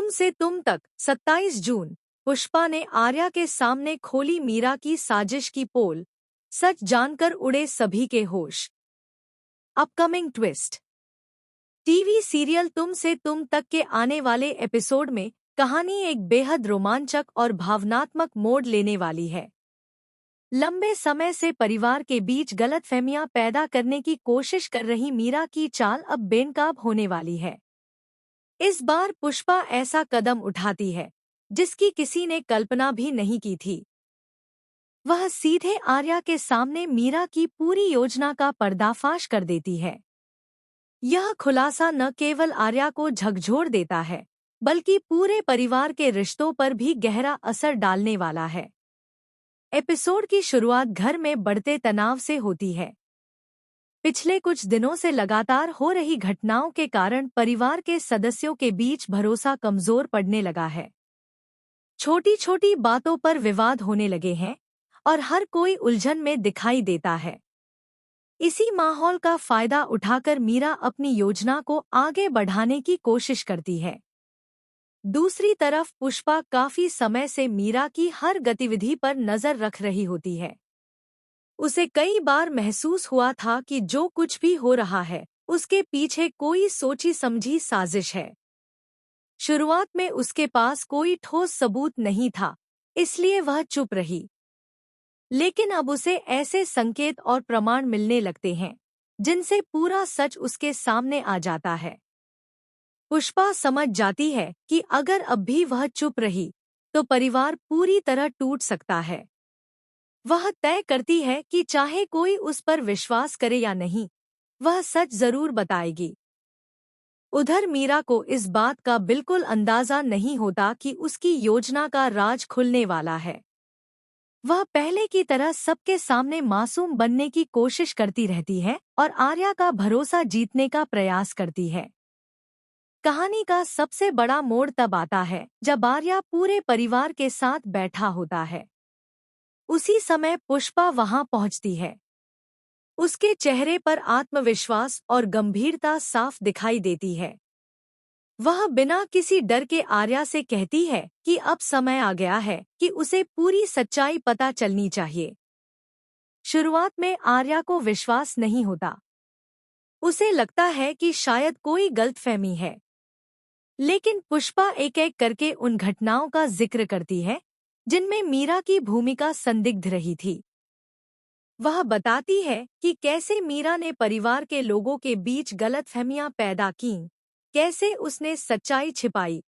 तुम से तुम तक 27 जून। पुष्पा ने आर्या के सामने खोली मीरा की साजिश की पोल। सच जानकर उड़े सभी के होश। Upcoming twist. टीवी सीरियल तुम से तुम तक के आने वाले एपिसोड में कहानी एक बेहद रोमांचक और भावनात्मक मोड़ लेने वाली है। लंबे समय से परिवार के बीच गलतफहमियां पैदा करने की कोशिश कर रही मीरा की चाल अब बेनकाब होने वाली है। इस बार पुष्पा ऐसा कदम उठाती है जिसकी किसी ने कल्पना भी नहीं की थी। वह सीधे आर्या के सामने मीरा की पूरी योजना का पर्दाफाश कर देती है। यह खुलासा न केवल आर्या को झकझोर देता है, बल्कि पूरे परिवार के रिश्तों पर भी गहरा असर डालने वाला है। एपिसोड की शुरुआत घर में बढ़ते तनाव से होती है। पिछले कुछ दिनों से लगातार हो रही घटनाओं के कारण परिवार के सदस्यों के बीच भरोसा कमजोर पड़ने लगा है। छोटी छोटी बातों पर विवाद होने लगे हैं और हर कोई उलझन में दिखाई देता है। इसी माहौल का फायदा उठाकर मीरा अपनी योजना को आगे बढ़ाने की कोशिश करती है। दूसरी तरफ पुष्पा काफी समय से मीरा की हर गतिविधि पर नजर रख रही होती है। उसे कई बार महसूस हुआ था कि जो कुछ भी हो रहा है उसके पीछे कोई सोची समझी साजिश है। शुरुआत में उसके पास कोई ठोस सबूत नहीं था, इसलिए वह चुप रही। लेकिन अब उसे ऐसे संकेत और प्रमाण मिलने लगते हैं जिनसे पूरा सच उसके सामने आ जाता है। पुष्पा समझ जाती है कि अगर अब भी वह चुप रही तो परिवार पूरी तरह टूट सकता है। वह तय करती है कि चाहे कोई उस पर विश्वास करे या नहीं, वह सच जरूर बताएगी। उधर मीरा को इस बात का बिल्कुल अंदाजा नहीं होता कि उसकी योजना का राज खुलने वाला है। वह पहले की तरह सबके सामने मासूम बनने की कोशिश करती रहती है और आर्या का भरोसा जीतने का प्रयास करती है। कहानी का सबसे बड़ा मोड़ तब आता है जब आर्या पूरे परिवार के साथ बैठा होता है। उसी समय पुष्पा वहां पहुंचती है। उसके चेहरे पर आत्मविश्वास और गंभीरता साफ दिखाई देती है। वह बिना किसी डर के आर्या से कहती है कि अब समय आ गया है कि उसे पूरी सच्चाई पता चलनी चाहिए। शुरुआत में आर्या को विश्वास नहीं होता। उसे लगता है कि शायद कोई गलतफहमी है। लेकिन पुष्पा एक एक करके उन घटनाओं का जिक्र करती है जिनमें मीरा की भूमिका संदिग्ध रही थी। वह बताती है कि कैसे मीरा ने परिवार के लोगों के बीच गलतफहमियां पैदा कीं, कैसे उसने सच्चाई छिपाई